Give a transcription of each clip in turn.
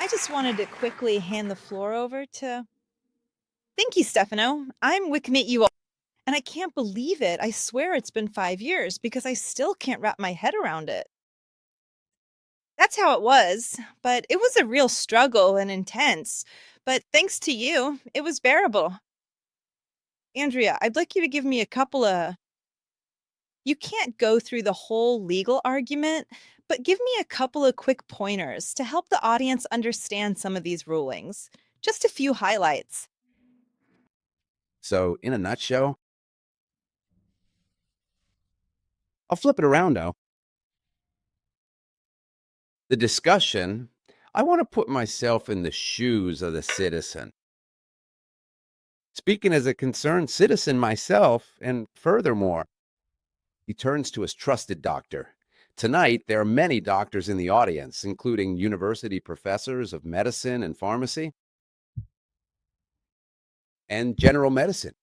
I just wanted to quickly hand the floor over to. Thank you, Stefano. I'm Wickmate you all, and I can't believe it. I swear it's been 5 years because I still can't wrap my head around it. That's how it was, but it was a real struggle and intense. But thanks to you, it was bearable. Andrea, I'd like you to give me a couple of. You can't go through the whole legal argument, but give me a couple of quick pointers to help the audience understand some of these rulings. Just a few highlights. So, in a nutshell, I'll flip it around now. The discussion, I want to put myself in the shoes of the citizen. Speaking as a concerned citizen myself, and furthermore, he turns to his trusted doctor. Tonight, there are many doctors in the audience, including university professors of medicine and pharmacy and general medicine.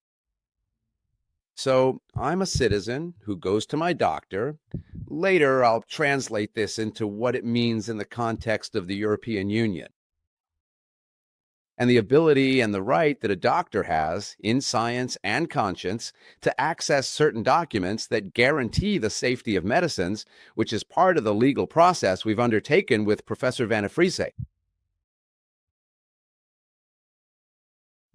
So I'm a citizen who goes to my doctor. Later, I'll translate this into what it means in the context of the European Union. And the ability and the right that a doctor has in science and conscience to access certain documents that guarantee the safety of medicines, which is part of the legal process we've undertaken with Professor Van Friese.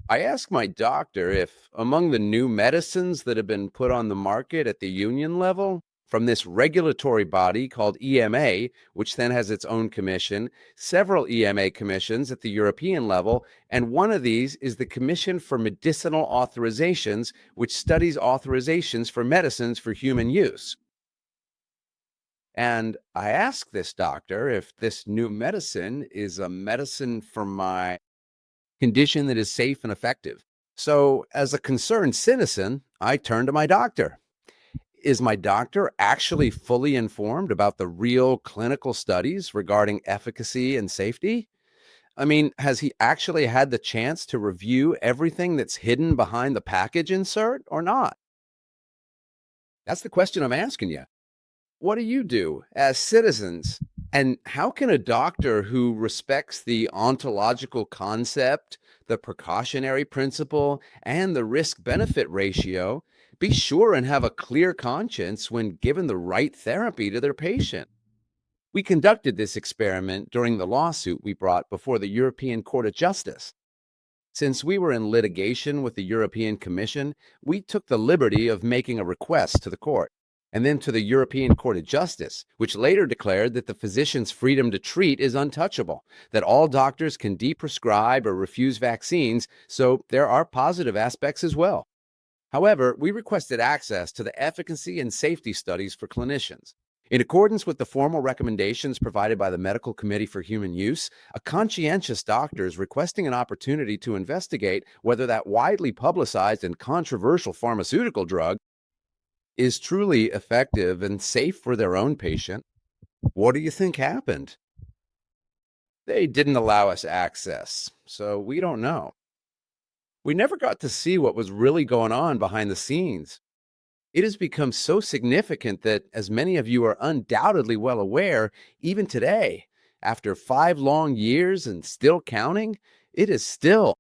I asked my doctor if among the new medicines that have been put on the market at the union level from this regulatory body called EMA, which then has its own commission, several EMA commissions at the European level, and one of these is the Commission for Medicinal Authorizations, which studies authorizations for medicines for human use. And I asked this doctor if this new medicine is a medicine for my condition that is safe and effective. So, as a concerned citizen, I turn to my doctor. Is my doctor actually fully informed about the real clinical studies regarding efficacy and safety? I mean, has he actually had the chance to review everything that's hidden behind the package insert or not? That's the question I'm asking you. What do you do as citizens? And how can a doctor who respects the ontological concept, the precautionary principle, and the risk benefit ratio be sure and have a clear conscience when given the right therapy to their patient? We conducted this experiment during the lawsuit we brought before the European Court of Justice. Since we were in litigation with the European Commission, we took the liberty of making a request to the court and then to the European Court of Justice, which later declared that the physician's freedom to treat is untouchable, that all doctors can deprescribe or refuse vaccines, so there are positive aspects as well. However, we requested access to the efficacy and safety studies for clinicians. In accordance with the formal recommendations provided by the Medical Committee for Human Use, a conscientious doctor is requesting an opportunity to investigate whether that widely publicized and controversial pharmaceutical drug is truly effective and safe for their own patient. What do you think happened? They didn't allow us access, so we don't know. We never got to see what was really going on behind the scenes. It has become so significant that, as many of you are undoubtedly well aware, even today, after 5 long years and still counting, it is still.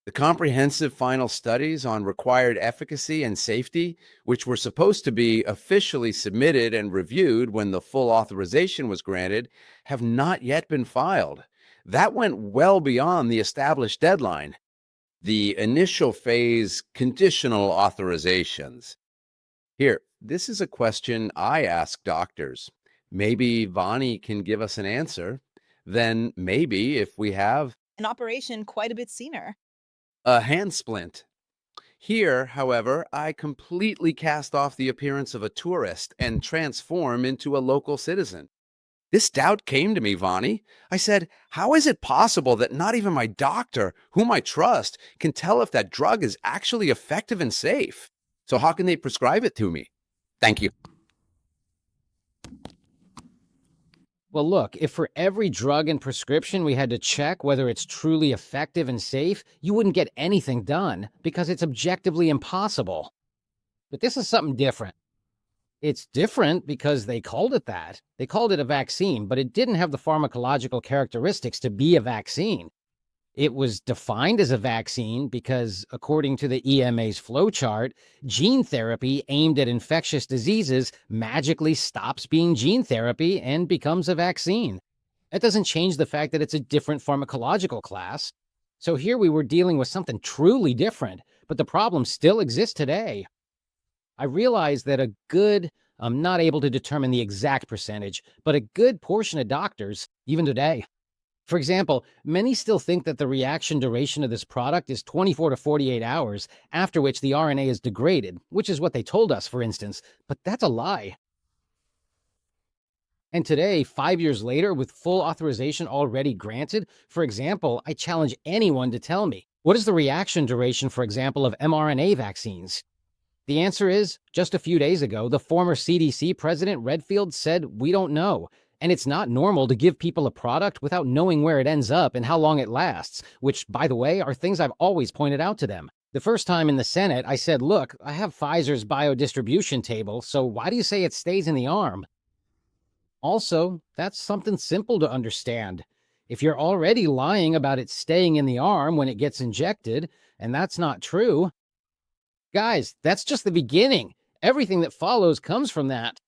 The comprehensive final studies on required efficacy and safety, which were supposed to be officially submitted and reviewed when the full authorization was granted, have not yet been filed. That went well beyond the established deadline. The initial phase conditional authorizations. Here, this is a question I ask doctors. Maybe Vani can give us an answer. Then maybe if we have An operation quite a bit sooner. a hand splint. Here, however, I completely cast off the appearance of a tourist and transform into a local citizen. This doubt came to me, Vani. I said, how is it possible that not even my doctor, whom I trust, can tell if that drug is actually effective and safe? So how can they prescribe it to me? Thank you. Well, look, if for every drug and prescription we had to check whether it's truly effective and safe, you wouldn't get anything done because it's objectively impossible. But this is something different. It's different because they called it that. They called it a vaccine, but it didn't have the pharmacological characteristics to be a vaccine. It was defined as a vaccine because, according to the EMA's flowchart, gene therapy aimed at infectious diseases magically stops being gene therapy and becomes a vaccine. That doesn't change the fact that it's a different pharmacological class. So here we were dealing with something truly different, but the problem still exists today. I realized that I'm not able to determine the exact percentage, but a good portion of doctors, even today, for example, many still think that the reaction duration of this product is 24 to 48 hours, after which the RNA is degraded, which is what they told us, for instance, but that's a lie. And today, 5 years later, with full authorization already granted, for example, I challenge anyone to tell me, what is the reaction duration, for example, of mRNA vaccines? The answer is, just a few days ago, the former CDC president Redfield said, we don't know. And it's not normal to give people a product without knowing where it ends up and how long it lasts, which, by the way, are things I've always pointed out to them. The first time in the Senate, I said, look, I have Pfizer's biodistribution table, so why do you say it stays in the arm? Also, that's something simple to understand. If you're already lying about it staying in the arm when it gets injected, and that's not true, guys, that's just the beginning. Everything that follows comes from that.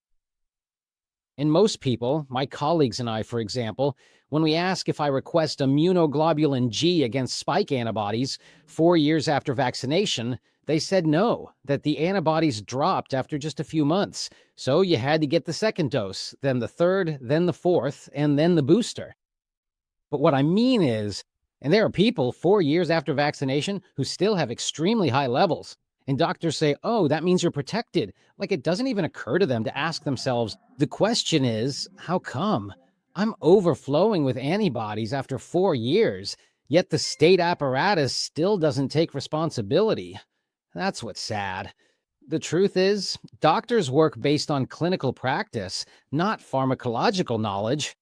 And most people, my colleagues and I, for example, when we ask if I request immunoglobulin G against spike antibodies 4 years after vaccination, they said no, that the antibodies dropped after just a few months. So you had to get the second dose, then the third, then the fourth, and then the booster. But what I mean is, and there are people 4 years after vaccination who still have extremely high levels. And doctors say, oh, that means you're protected. Like it doesn't even occur to them to ask themselves, the question is, how come? I'm overflowing with antibodies after 4 years, yet the state apparatus still doesn't take responsibility. That's what's sad. The truth is, doctors work based on clinical practice, not pharmacological knowledge.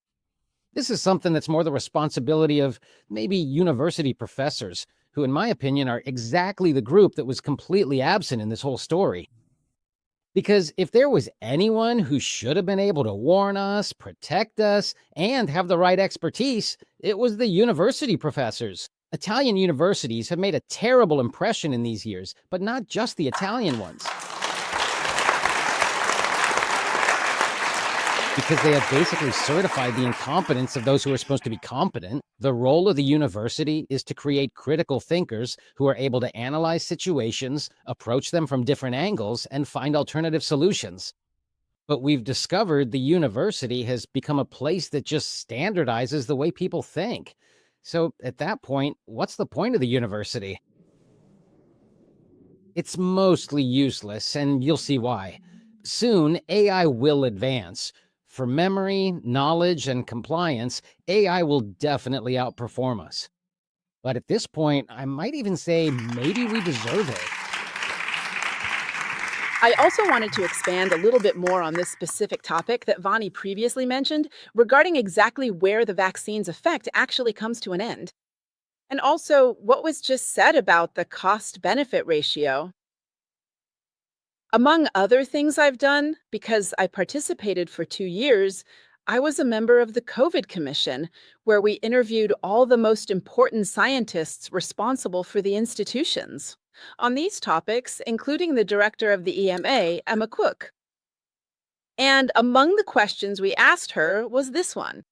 This is something that's more the responsibility of maybe university professors, who, in my opinion, are exactly the group that was completely absent in this whole story. Because if there was anyone who should have been able to warn us, protect us, and have the right expertise, it was the university professors. Italian universities have made a terrible impression in these years, but not just the Italian ones. Because they have basically certified the incompetence of those who are supposed to be competent. The role of the university is to create critical thinkers who are able to analyze situations, approach them from different angles, and find alternative solutions. But we've discovered the university has become a place that just standardizes the way people think. So at that point, what's the point of the university? It's mostly useless, and you'll see why. Soon, AI will advance. For memory, knowledge, and compliance, AI will definitely outperform us. But at this point, I might even say maybe we deserve it. I also wanted to expand a little bit more on this specific topic that Vani previously mentioned regarding exactly where the vaccine's effect actually comes to an end. And also what was just said about the cost-benefit ratio. Among other things I've done, because I participated for 2 years, I was a member of the COVID Commission, where we interviewed all the most important scientists responsible for the institutions on these topics, including the director of the EMA, Emma Cook. And among the questions we asked her was this one: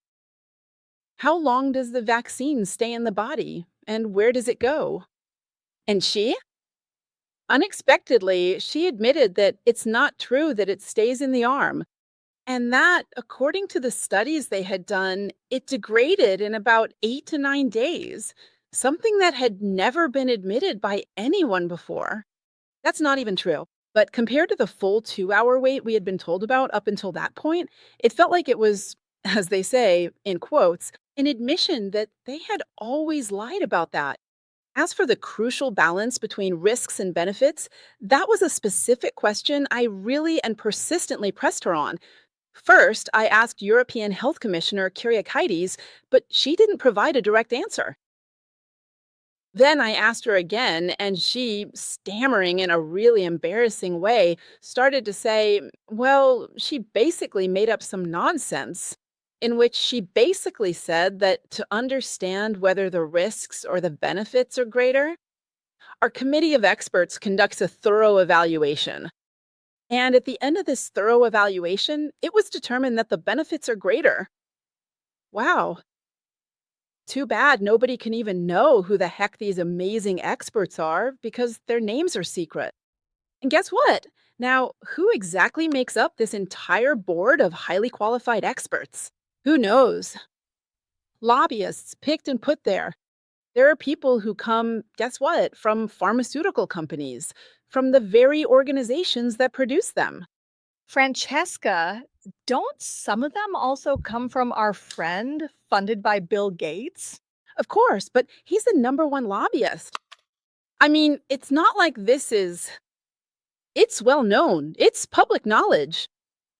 how long does the vaccine stay in the body, and where does it go? And unexpectedly, she admitted that it's not true that it stays in the arm, and that, according to the studies they had done, it degraded in about 8 to 9 days, something that had never been admitted by anyone before. That's not even true. But compared to the full 2-hour wait we had been told about up until that point, it felt like it was, as they say, in quotes, an admission that they had always lied about that. As for the crucial balance between risks and benefits, that was a specific question I really and persistently pressed her on. First, I asked European Health Commissioner Kyriakides, but she didn't provide a direct answer. Then I asked her again, and she, stammering in a really embarrassing way, started to say, well, she basically made up some nonsense in which she basically said that to understand whether the risks or the benefits are greater, our committee of experts conducts a thorough evaluation. And at the end of this thorough evaluation, it was determined that the benefits are greater. Wow. Too bad nobody can even know who the heck these amazing experts are because their names are secret. And guess what? Now, who exactly makes up this entire board of highly qualified experts? Who knows? Lobbyists picked and put there. There are people who come, guess what, from pharmaceutical companies, from the very organizations that produce them. Francesca, don't some of them also come from our friend funded by Bill Gates? Of course, but he's the number one lobbyist. I mean, it's not like it's well known, it's public knowledge.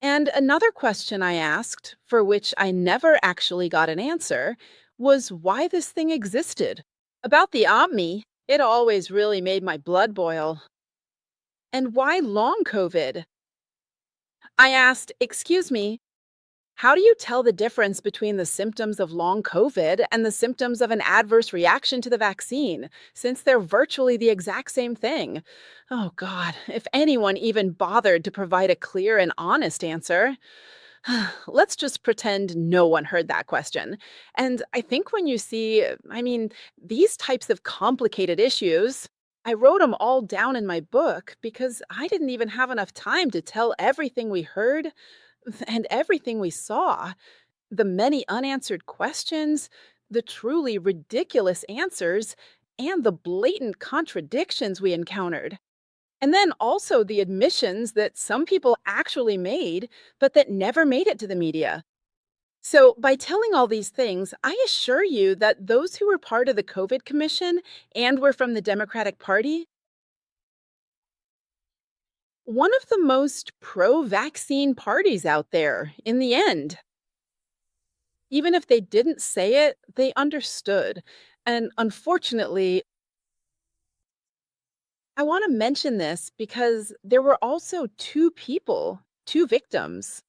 And another question I asked, for which I never actually got an answer, was why this thing existed. About the Omni, it always really made my blood boil. And why long COVID? I asked, excuse me, how do you tell the difference between the symptoms of long COVID and the symptoms of an adverse reaction to the vaccine, since they're virtually the exact same thing? Oh, God, if anyone even bothered to provide a clear and honest answer. Let's just pretend no one heard that question. And I think when you see, these types of complicated issues, I wrote them all down in my book because I didn't even have enough time to tell everything we heard and everything we saw, the many unanswered questions, the truly ridiculous answers, and the blatant contradictions we encountered. And then also the admissions that some people actually made, but that never made it to the media. So, by telling all these things, I assure you that those who were part of the COVID Commission and were from the Democratic Party, one of the most pro-vaccine parties out there in the end. Even if they didn't say it, they understood. And unfortunately, I want to mention this because there were also two victims.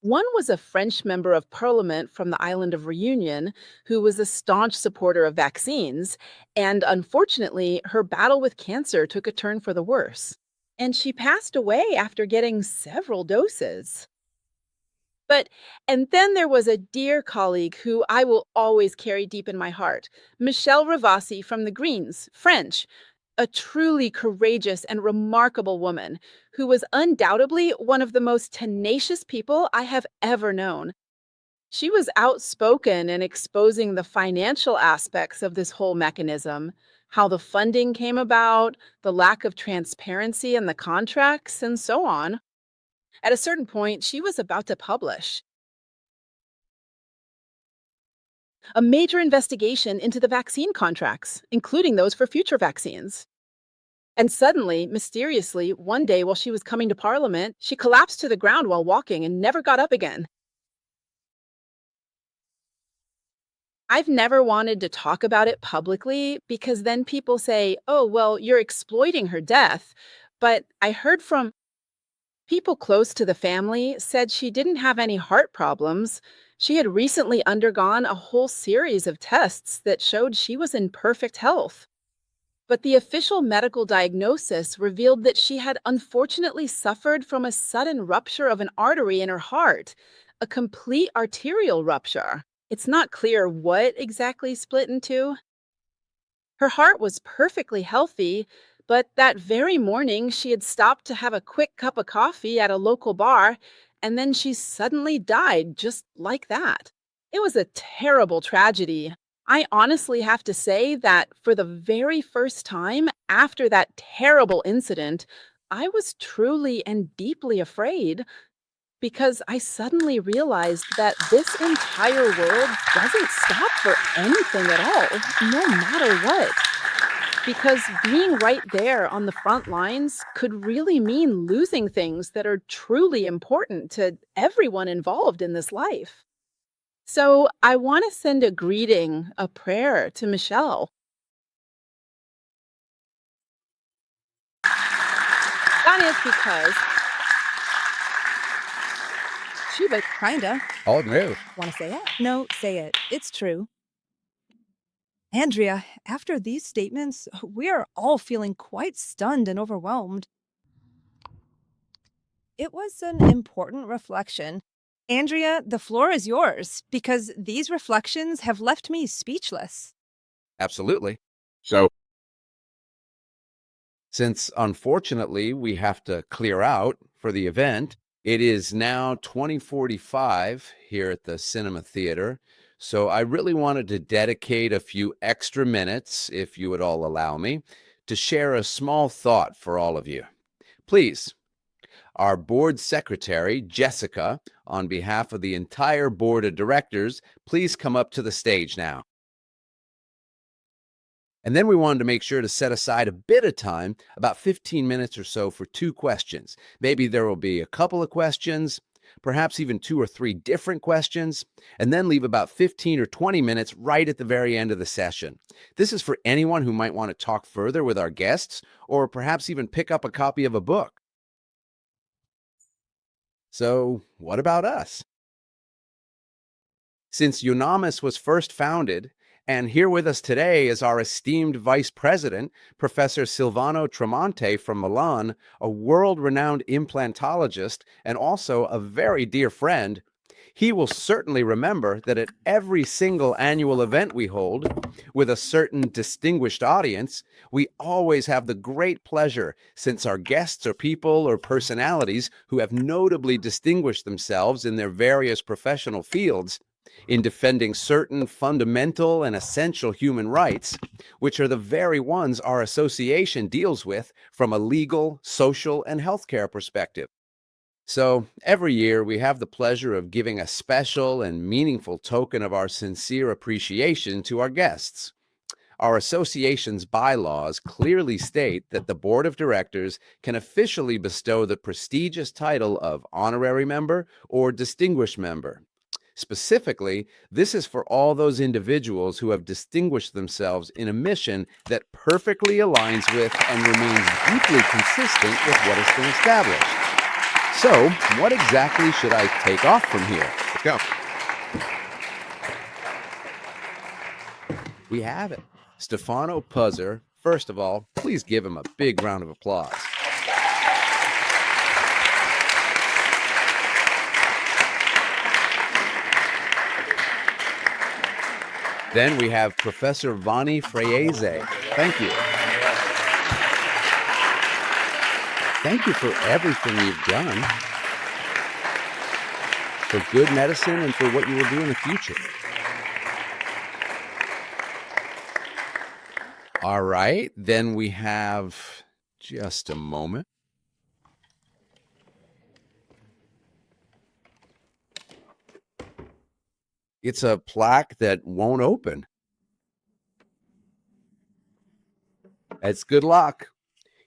One was a French member of parliament from the island of Reunion who was a staunch supporter of vaccines, and unfortunately, her battle with cancer took a turn for the worse. And she passed away after getting several doses. And then there was a dear colleague who I will always carry deep in my heart, Michelle Ravasi from the Greens, French, a truly courageous and remarkable woman who was undoubtedly one of the most tenacious people I have ever known. She was outspoken in exposing the financial aspects of this whole mechanism, how the funding came about, the lack of transparency in the contracts, and so on. At a certain point, she was about to publish a major investigation into the vaccine contracts, including those for future vaccines. And suddenly, mysteriously, one day while she was coming to Parliament, she collapsed to the ground while walking and never got up again. I've never wanted to talk about it publicly because then people say, oh, well, you're exploiting her death. But I heard from people close to the family said she didn't have any heart problems. She had recently undergone a whole series of tests that showed she was in perfect health. But the official medical diagnosis revealed that she had unfortunately suffered from a sudden rupture of an artery in her heart, a complete arterial rupture. It's not clear what exactly split in two. Her heart was perfectly healthy, but that very morning she had stopped to have a quick cup of coffee at a local bar, and then she suddenly died just like that. It was a terrible tragedy. I honestly have to say that for the very first time after that terrible incident, I was truly and deeply afraid because I suddenly realized that this entire world doesn't stop for anything at all, no matter what. Because being right there on the front lines could really mean losing things that are truly important to everyone involved in this life. So I want to send a greeting, a prayer to Michelle. is because Sheba, kinda. Oh, no. Want to say it? No, say it. It's true. Andrea, after these statements, we are all feeling quite stunned and overwhelmed. It was an important reflection. Andrea, the floor is yours, because these reflections have left me speechless. Absolutely. So, since unfortunately we have to clear out for the event, it is now 20:45 here at the Cinema Theater. So I really wanted to dedicate a few extra minutes, if you would all allow me, to share a small thought for all of you. Please, our board secretary, Jessica, on behalf of the entire board of directors, please come up to the stage now. And then we wanted to make sure to set aside a bit of time, about 15 minutes or so, for 2 questions. Maybe there will be a couple of questions, perhaps even 2 or 3 different questions, and then leave about 15 or 20 minutes right at the very end of the session. This is for anyone who might want to talk further with our guests, or perhaps even pick up a copy of a book. So, what about us? Since Eunomis was first founded, and here with us today is our esteemed Vice President, Professor Silvano Tremonte from Milan, a world-renowned implantologist and also a very dear friend. He will certainly remember that at every single annual event we hold, with a certain distinguished audience, we always have the great pleasure, since our guests are people or personalities who have notably distinguished themselves in their various professional fields, in defending certain fundamental and essential human rights, which are the very ones our association deals with from a legal, social, and healthcare perspective. So every year we have the pleasure of giving a special and meaningful token of our sincere appreciation to our guests. Our association's bylaws clearly state that the board of directors can officially bestow the prestigious title of honorary member or distinguished member. Specifically, this is for all those individuals who have distinguished themselves in a mission that perfectly aligns with and remains deeply consistent with what has been established. So, what exactly should I take off from here? Let's go. We have it. Stefano Puzzer. First of all, please give him a big round of applause. Then we have Professor Vanni Freese. Thank you. Thank you for everything you've done, for good medicine and for what you will do in the future. All right, then we have, just a moment. It's a plaque that won't open. It's good luck.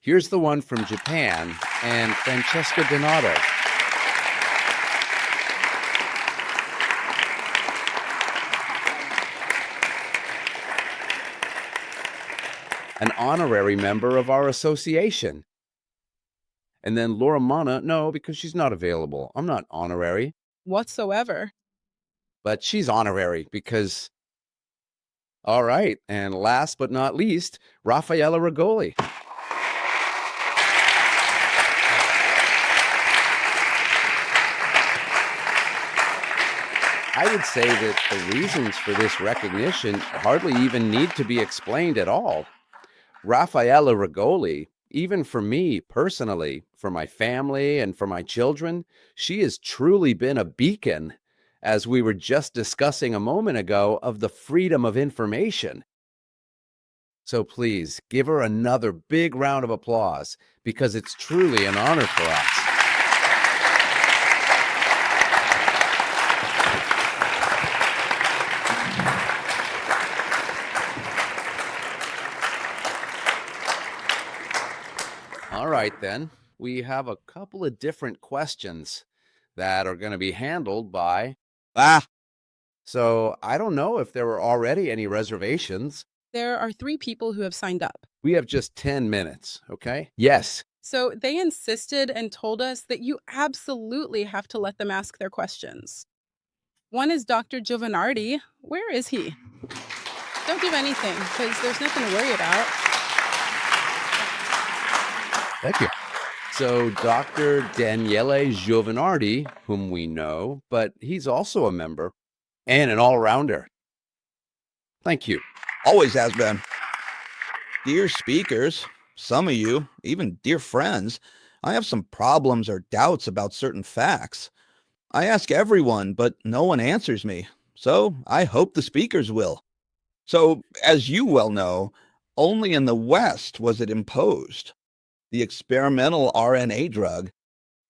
Here's the one from Japan and Francesca Donato. An honorary member of our association. And then Laura Mana, no, because she's not available. I'm not honorary. whatsoever. But she's honorary because, all right. And last but not least, Raffaella Rigoli. I would say that the reasons for this recognition hardly even need to be explained at all. Raffaella Rigoli, even for me personally, for my family and for my children, she has truly been a beacon, as we were just discussing a moment ago, of the freedom of information. So please give her another big round of applause, because it's truly an honor for us. All right, then. We have a couple of different questions that are going to be handled by... So I don't know if there were already any reservations. There are 3 people who have signed up. We have just 10 minutes, okay? Yes. So they insisted and told us that you absolutely have to let them ask their questions. One is Dr. Giovanardi. Where is he? Don't do anything because there's nothing to worry about. Thank you. So, Dr. Daniele Giovanardi, whom we know, but he's also a member and an all-rounder. Thank you. Always has been. Dear speakers, some of you, even dear friends, I have some problems or doubts about certain facts. I ask everyone, but no one answers me. So I hope the speakers will. So, as you well know, only in the West was it imposed. The experimental RNA drug.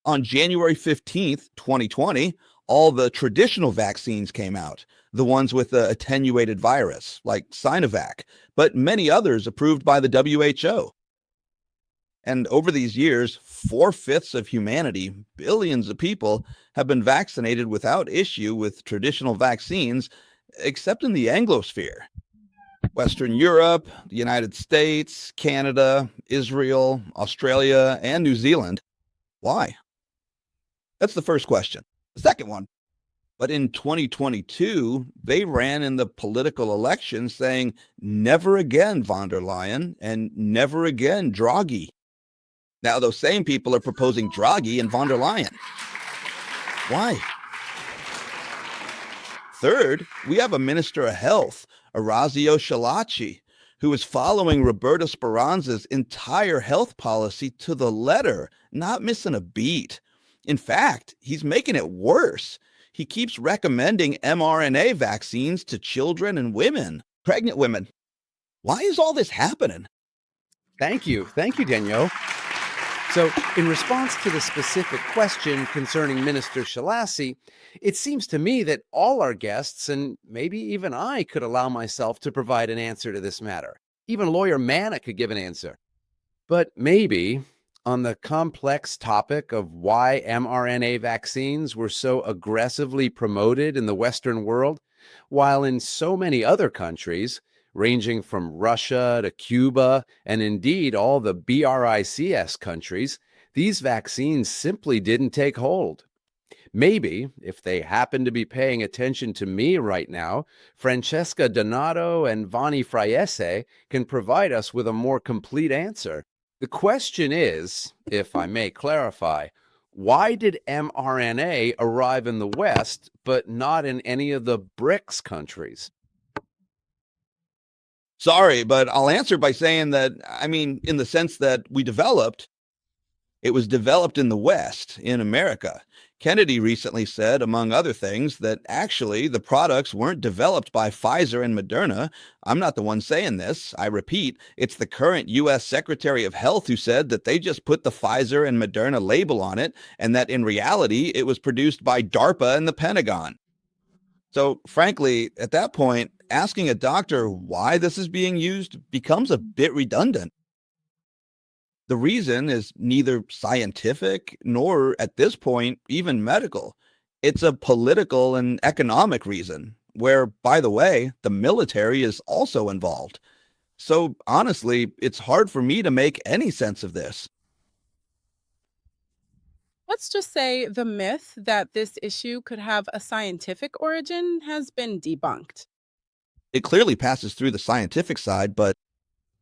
On January 15th, 2020, all the traditional vaccines came out, the ones with the attenuated virus, like Sinovac, but many others approved by the WHO. And over these years, 4/5 of humanity, billions of people, have been vaccinated without issue with traditional vaccines, except in the Anglosphere. Western Europe, the United States, Canada, Israel, Australia, and New Zealand. Why? That's the first question. The second one, but in 2022, they ran in the political election saying, never again von der Leyen and never again Draghi. Now, those same people are proposing Draghi and von der Leyen. Why? Third, we have a minister of health, Orazio Schillaci, who is following Roberto Speranza's entire health policy to the letter, not missing a beat. In fact, he's making it worse. He keeps recommending mRNA vaccines to children and women, pregnant women. Why is all this happening? Thank you. Thank you, Danielle. So, in response to the specific question concerning Minister Schillaci, it seems to me that all our guests, and maybe even I, could allow myself to provide an answer to this matter. Even lawyer Manna could give an answer. But maybe on the complex topic of why mRNA vaccines were so aggressively promoted in the Western world, while in so many other countries, ranging from Russia to Cuba, and indeed all the BRICS countries, these vaccines simply didn't take hold. Maybe, if they happen to be paying attention to me right now, Francesca Donato and Vanni Fraiese can provide us with a more complete answer. The question is, if I may clarify, why did mRNA arrive in the West, but not in any of the BRICS countries? Sorry, but I'll answer by saying that, in the sense that it was developed in the West, in America. Kennedy recently said, among other things, that actually the products weren't developed by Pfizer and Moderna. I'm not the one saying this. I repeat, it's the current U.S. Secretary of Health who said that they just put the Pfizer and Moderna label on it, and that in reality, it was produced by DARPA and the Pentagon. So frankly, at that point, asking a doctor why this is being used becomes a bit redundant. The reason is neither scientific nor, at this point, even medical. It's a political and economic reason, where, by the way, the military is also involved. So honestly, it's hard for me to make any sense of this. Let's just say the myth that this issue could have a scientific origin has been debunked. It clearly passes through the scientific side, but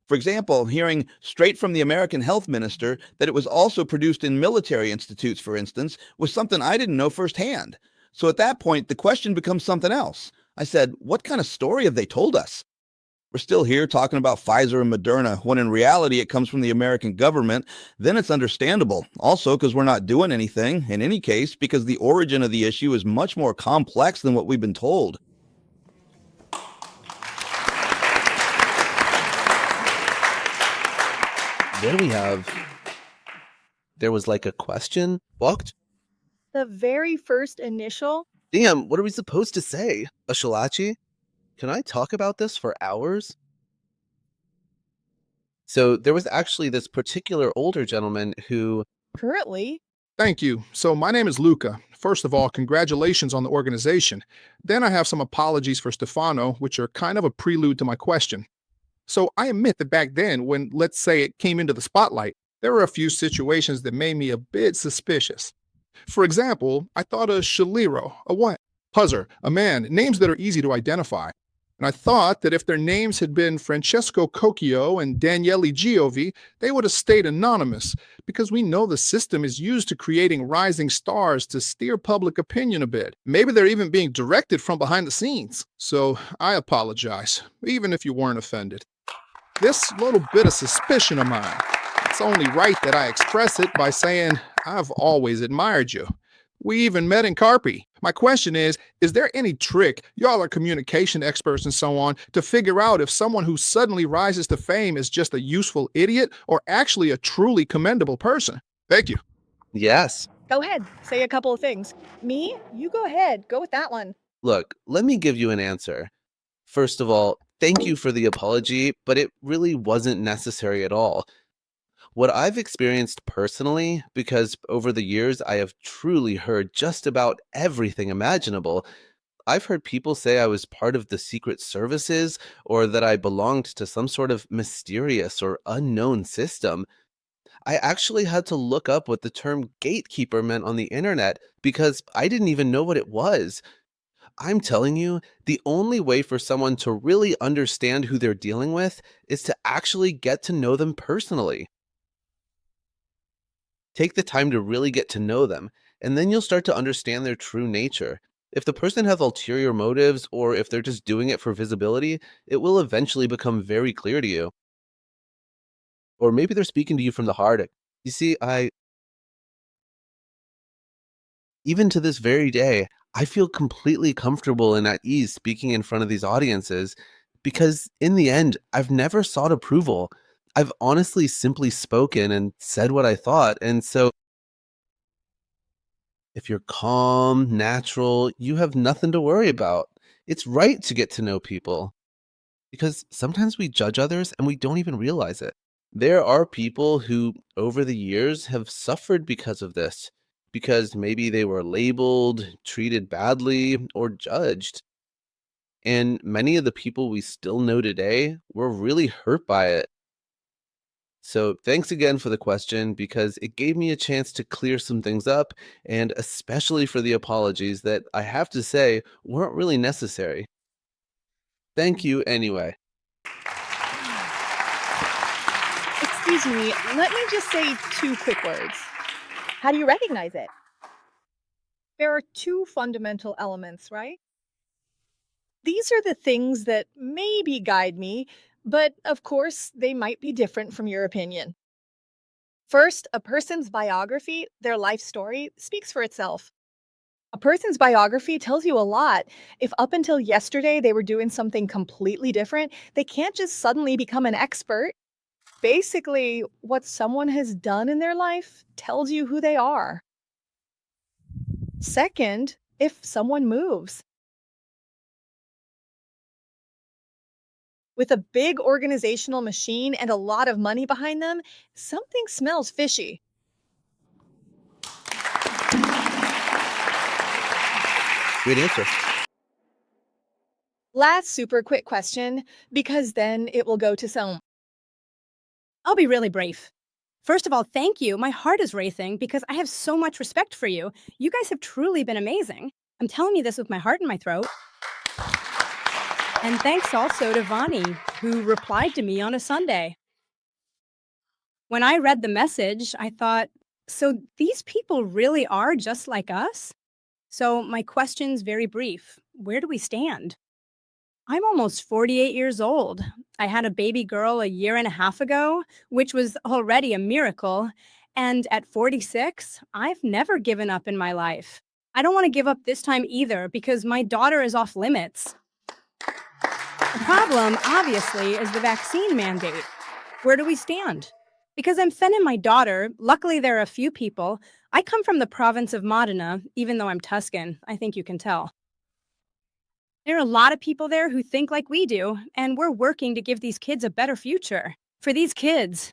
for example, hearing straight from the American health minister that it was also produced in military institutes, for instance, was something I didn't know firsthand. So at that point, the question becomes something else. I said, what kind of story have they told us? We're still here talking about Pfizer and Moderna, when in reality it comes from the American government. Then it's understandable. Also, because we're not doing anything, in any case, because the origin of the issue is much more complex than what we've been told. Then we have, there was like a question booked. The very first initial. Damn, what are we supposed to say? A Schillaci? Can I talk about this for hours? So there was actually this particular older gentleman who... Currently. Thank you. So my name is Luca. First of all, congratulations on the organization. Then I have some apologies for Stefano, which are kind of a prelude to my question. So I admit that back then, when, let's say, it came into the spotlight, There were a few situations that made me a bit suspicious. For example, I thought a Shaliro, a what? Puzzer, a man, names that are easy to identify. And I thought that if their names had been Francesco Cocchio and Daniele Giovi, they would have stayed anonymous, because we know the system is used to creating rising stars to steer public opinion a bit. Maybe they're even being directed from behind the scenes. So I apologize, even if you weren't offended. This little bit of suspicion of mine, it's only right that I express it by saying I've always admired you. We even met in Carpi. My question is there any trick, y'all are communication experts and so on, to figure out if someone who suddenly rises to fame is just a useful idiot or actually a truly commendable person? Thank you. Yes. Go ahead, say a couple of things. Me? You go ahead. Go with that one. Look, let me give you an answer. First of all, thank you for the apology, but it really wasn't necessary at all. What I've experienced personally, because over the years I have truly heard just about everything imaginable, I've heard people say I was part of the secret services or that I belonged to some sort of mysterious or unknown system. I actually had to look up what the term gatekeeper meant on the internet because I didn't even know what it was. I'm telling you, the only way for someone to really understand who they're dealing with is to actually get to know them personally. Take the time to really get to know them, and then you'll start to understand their true nature. If the person has ulterior motives, or if they're just doing it for visibility, it will eventually become very clear to you. Or maybe they're speaking to you from the heart. You see, even to this very day, I feel completely comfortable and at ease speaking in front of these audiences because in the end, I've never sought approval. I've honestly simply spoken and said what I thought. And so if you're calm, natural, you have nothing to worry about. It's right to get to know people because sometimes we judge others and we don't even realize it. There are people who, over the years, have suffered because of this, because maybe they were labeled, treated badly, or judged. And many of the people we still know today were really hurt by it. So thanks again for the question, because it gave me a chance to clear some things up, and especially for the apologies that I have to say weren't really necessary. Thank you anyway. Excuse me, let me just say two quick words. How do you recognize it? There are two fundamental elements, right? These are the things that maybe guide me, but of course, they might be different from your opinion. First, a person's biography, their life story, speaks for itself. A person's biography tells you a lot. If up until yesterday they were doing something completely different, they can't just suddenly become an expert. Basically, what someone has done in their life tells you who they are. Second, if someone moves. With a big organizational machine and a lot of money behind them, something smells fishy. Great answer. Last super quick question, because then it will go to some. I'll be really brief. First of all, thank you. My heart is racing because I have so much respect for you. You guys have truly been amazing. I'm telling you this with my heart in my throat. And thanks also to Vani, who replied to me on a Sunday. When I read the message, I thought, so these people really are just like us? So my question's very brief. Where do we stand? I'm almost 48 years old. I had a baby girl a year and a half ago, which was already a miracle. And at 46, I've never given up in my life. I don't want to give up this time either because my daughter is off limits. The problem, obviously, is the vaccine mandate. Where do we stand? Because I'm sending my daughter, luckily there are a few people. I come from the province of Modena, even though I'm Tuscan. I think you can tell. There are a lot of people there who think like we do, and we're working to give these kids a better future. For these kids.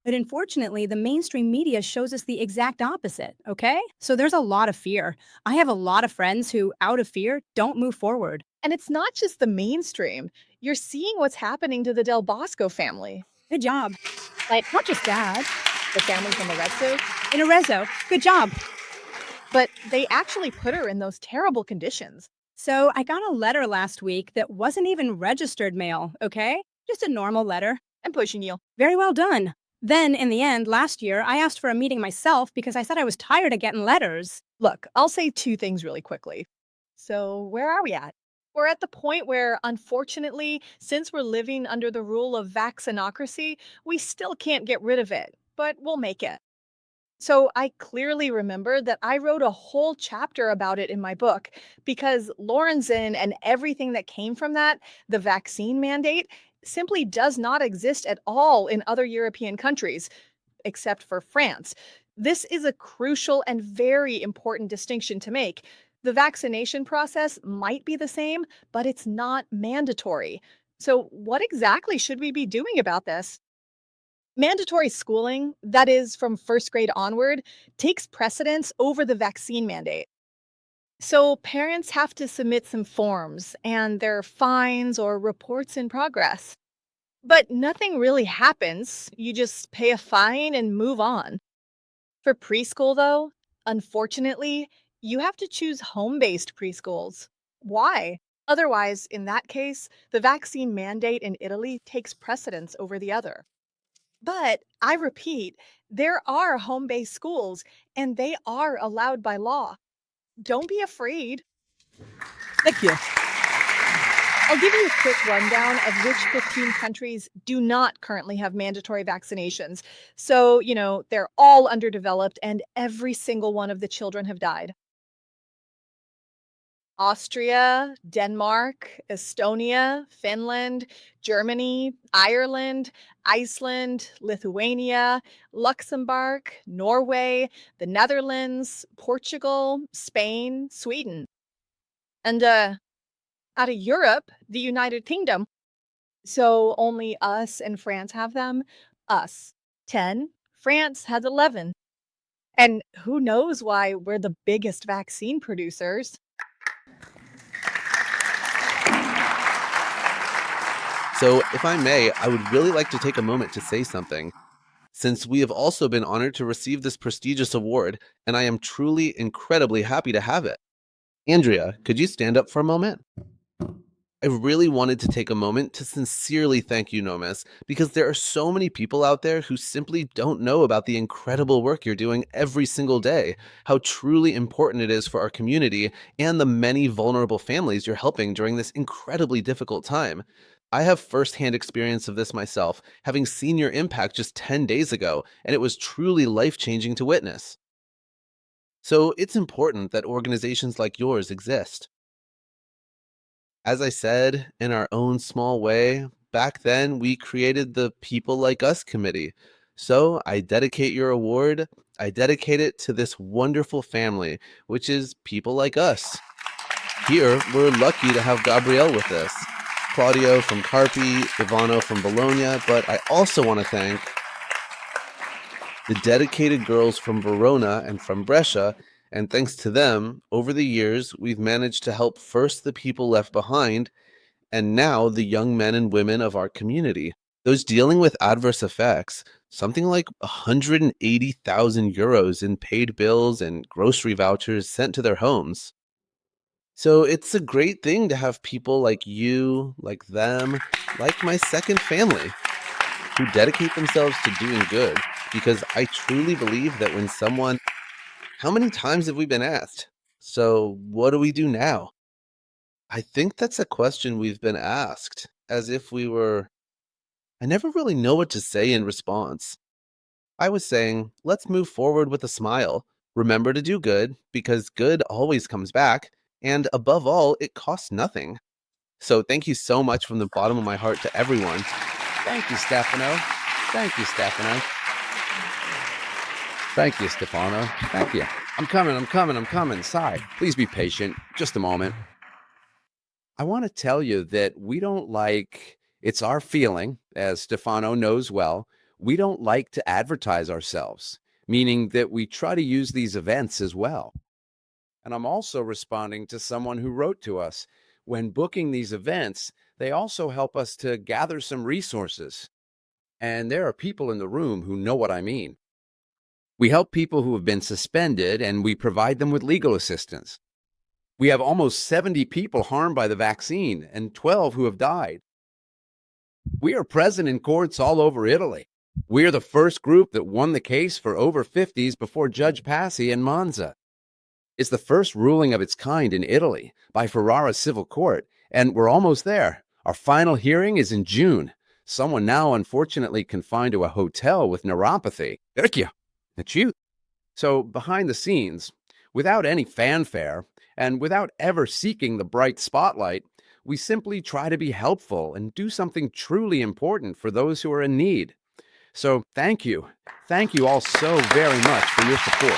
But unfortunately, the mainstream media shows us the exact opposite, okay? So there's a lot of fear. I have a lot of friends who, out of fear, don't move forward. And it's not just the mainstream. You're seeing what's happening to the Del Bosco family. Good job. Like, not just that. the family from Arezzo, In Arezzo. Good job. but they actually put her in those terrible conditions. So I got a letter last week that wasn't even registered mail, okay? Just a normal letter. I'm pushing you. Very well done. Then, in the end, last year, I asked for a meeting myself because I said I was tired of getting letters. Look, I'll say two things really quickly. So, where are we at? We're at the point where, unfortunately, since we're living under the rule of vaccinocracy, we still can't get rid of it, but we'll make it. So, I clearly remember that I wrote a whole chapter about it in my book because Lorenzen and everything that came from that, the vaccine mandate, simply does not exist at all in other European countries, except for France. This is a crucial and very important distinction to make. The vaccination process might be the same, but it's not mandatory. So, what exactly should we be doing about this? Mandatory schooling, that is from first grade onward, takes precedence over the vaccine mandate. So, parents have to submit some forms and their fines or reports in progress. But nothing really happens. You just pay a fine and move on. For preschool, though, unfortunately, you have to choose home based preschools. Why? Otherwise, in that case, the vaccine mandate in Italy takes precedence over the other. But I repeat, there are home based schools and they are allowed by law. Don't be afraid. Thank you. I'll give you a quick rundown of which 15 countries do not currently have mandatory vaccinations. So, they're all underdeveloped and every single one of the children have died. Austria, Denmark, Estonia, Finland, Germany, Ireland, Iceland, Lithuania, Luxembourg, Norway, the Netherlands, Portugal, Spain, Sweden. And out of Europe, the United Kingdom. So only us and France have them. Us, 10. France has 11. And who knows why we're the biggest vaccine producers. So, if I may, I would really like to take a moment to say something. Since we have also been honored to receive this prestigious award, and I am truly incredibly happy to have it. Andrea, could you stand up for a moment? I really wanted to take a moment to sincerely thank Eunomis because there are so many people out there who simply don't know about the incredible work you're doing every single day, how truly important it is for our community, and the many vulnerable families you're helping during this incredibly difficult time. I have firsthand experience of this myself, having seen your impact just 10 days ago, and it was truly life-changing to witness. So it's important that organizations like yours exist. As I said, in our own small way, back then we created the People Like Us committee. So I dedicate your award, I dedicate it to this wonderful family, which is people like us. Here, we're lucky to have Gabrielle with us, Claudio from Carpi, Ivano from Bologna, but I also want to thank the dedicated girls from Verona and from Brescia, and thanks to them, over the years, we've managed to help first the people left behind, and now the young men and women of our community. Those dealing with adverse effects, something like 180,000 euros in paid bills and grocery vouchers sent to their homes. So it's a great thing to have people like you, like them, like my second family, who dedicate themselves to doing good, because I truly believe that when someone... How many times have we been asked? So what do we do now? I think that's a question we've been asked, as if we were... I never really know what to say in response. I was saying, let's move forward with a smile. Remember to do good, because good always comes back, and above all, it costs nothing. So thank you so much from the bottom of my heart to everyone. Thank you, Stefano. Thank you, Stefano. Thank you, Stefano. Thank you. I'm coming. Sigh. Please be patient. Just a moment. I want to tell you that we don't like, it's our feeling, as Stefano knows well, we don't like to advertise ourselves, meaning that we try to use these events as well. And I'm also responding to someone who wrote to us. When booking these events, they also help us to gather some resources. And there are people in the room who know what I mean. We help people who have been suspended, and we provide them with legal assistance. We have almost 70 people harmed by the vaccine and 12 who have died. We are present in courts all over Italy. We are the first group that won the case for over 50s before Judge Passy in Monza. It's the first ruling of its kind in Italy by Ferrara Civil Court, and we're almost there. Our final hearing is in June. Someone now unfortunately confined to a hotel with neuropathy. That's you. So behind the scenes, without any fanfare, and without ever seeking the bright spotlight, we simply try to be helpful and do something truly important for those who are in need. So thank you. Thank you all so very much for your support.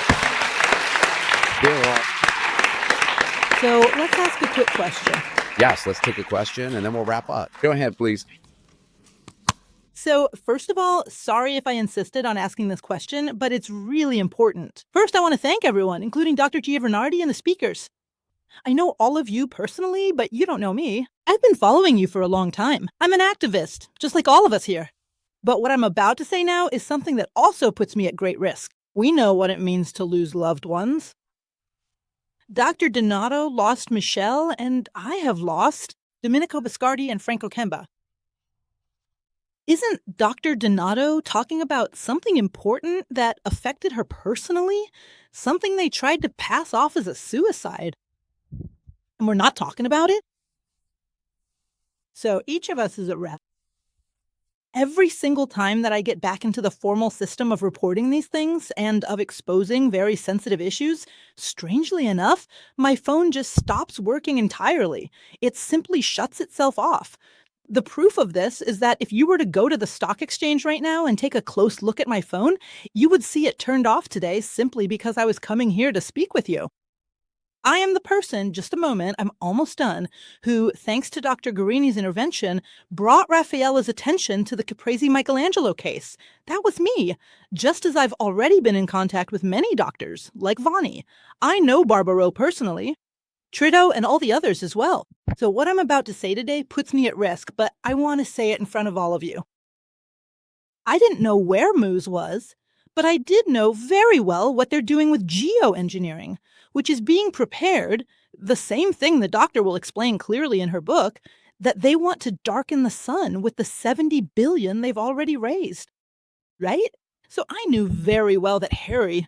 So let's ask a quick question. Yes, let's take a question and then we'll wrap up. Go ahead, please. So first of all, sorry if I insisted on asking this question, but it's really important. First, I want to thank everyone, including Dr. Giovanardi and the speakers. I know all of you personally, but you don't know me. I've been following you for a long time. I'm an activist, just like all of us here. But what I'm about to say now is something that also puts me at great risk. We know what it means to lose loved ones. Dr. Donato lost Michelle, and I have lost Domenico Biscardi and Franco Kemba. Isn't Dr. Donato talking about something important that affected her personally? Something they tried to pass off as a suicide? And we're not talking about it? So each of us is at risk. Every single time that I get back into the formal system of reporting these things and of exposing very sensitive issues, strangely enough, my phone just stops working entirely. It simply shuts itself off. The proof of this is that if you were to go to the stock exchange right now and take a close look at my phone, you would see it turned off today simply because I was coming here to speak with you. I am the person, just a moment, I'm almost done, who, thanks to Dr. Guarini's intervention, brought Raffaella's attention to the Caprese Michelangelo case. That was me, just as I've already been in contact with many doctors, like Vonnie. I know Barbaro personally, Trito, and all the others as well. So what I'm about to say today puts me at risk, but I want to say it in front of all of you. I didn't know where Moose was, but I did know very well what they're doing with geoengineering, which is being prepared, the same thing the doctor will explain clearly in her book, that they want to darken the sun with the 70 billion they've already raised. Right? So I knew very well that Harry,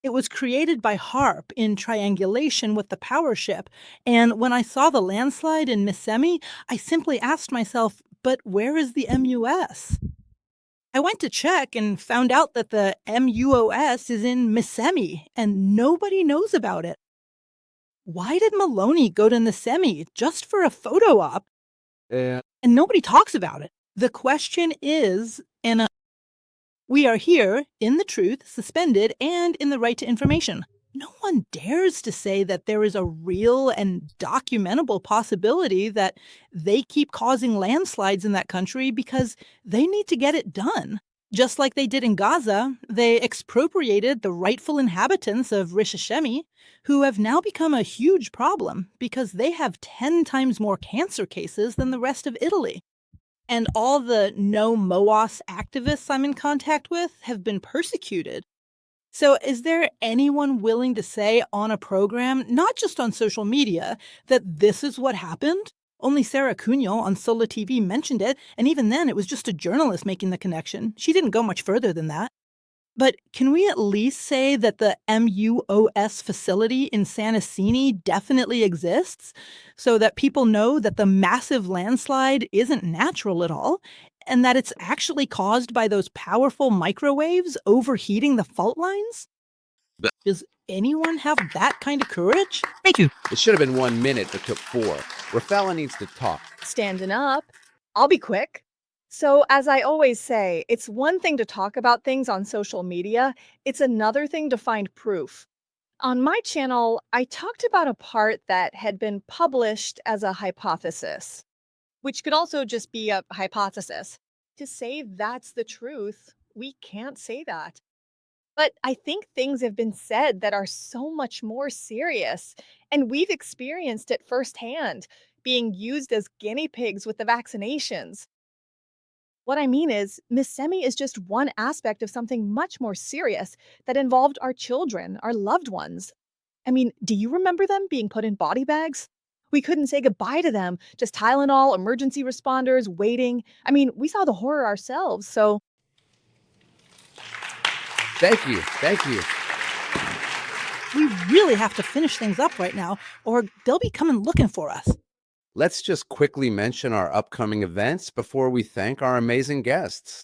it was created by HARP in triangulation with the power ship. And when I saw the landslide in Missemi, I simply asked myself, but where is the MUS? I went to check and found out that the MUOS is in Missemi, and nobody knows about it. Why did Maloney go to Missemi just for a photo op? And nobody talks about it. The question is, we are here in the truth, suspended, and in the right to information. No one dares to say that there is a real and documentable possibility that they keep causing landslides in that country because they need to get it done. Just like they did in Gaza, they expropriated the rightful inhabitants of Rish Hashemi, who have now become a huge problem because they have 10 times more cancer cases than the rest of Italy. And all the no MOAS activists I'm in contact with have been persecuted. So is there anyone willing to say on a program, not just on social media, that this is what happened? Only Sarah Cunyo on Sola TV mentioned it, and even then it was just a journalist making the connection. She didn't go much further than that. But can we at least say that the MUOS facility in Sannasini definitely exists so that people know that the massive landslide isn't natural at all and that it's actually caused by those powerful microwaves overheating the fault lines? Does anyone have that kind of courage? Thank you. It should have been 1 minute, but took 4. Raffaella needs to talk. Standing up. I'll be quick. So, as I always say, it's one thing to talk about things on social media. It's another thing to find proof. On my channel, I talked about a part that had been published as a hypothesis, which could also just be a hypothesis. To say that's the truth, we can't say that. But I think things have been said that are so much more serious, and we've experienced it firsthand, being used as guinea pigs with the vaccinations. What I mean is, Miss Semi is just one aspect of something much more serious that involved our children, our loved ones. I mean, do you remember them being put in body bags? We couldn't say goodbye to them, just Tylenol, emergency responders, waiting. I mean, we saw the horror ourselves, so Thank you. Thank you. We really have to finish things up right now, or they'll be coming looking for us. Let's just quickly mention our upcoming events before we thank our amazing guests.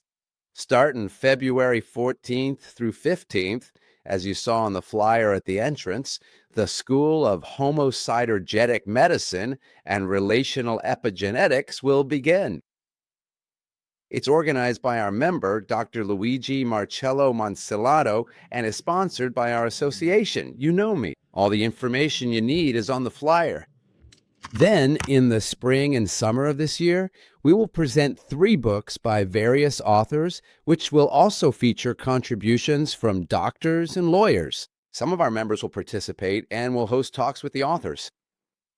Starting February 14th through 15th, as you saw on the flyer at the entrance, the School of Homocybergenetic Medicine and Relational Epigenetics will begin. It's organized by our member, Dr. Luigi Marcello Moncellato, and is sponsored by our association, Eunomis. All the information you need is on the flyer. Then, in the spring and summer of this year, we will present 3 books by various authors, which will also feature contributions from doctors and lawyers. Some of our members will participate and will host talks with the authors.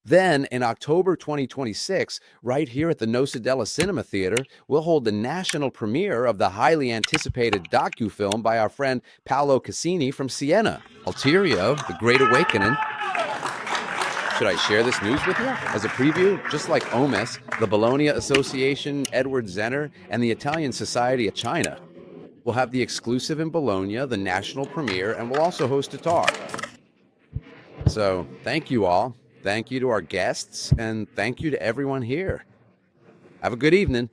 Then, in October 2026, right here at the Nosa Della Cinema Theater, we'll hold the national premiere of the highly anticipated docufilm by our friend Paolo Cassini from Siena, Ulterio, The Great Awakening. Should I share this news with you? As a preview, just like Eunomis, the Bologna Association, Edward Zenner, and the Italian Society of China, we'll have the exclusive in Bologna, the national premiere, and we'll also host a talk. So, thank you all. Thank you to our guests, and thank you to everyone here. Have a good evening.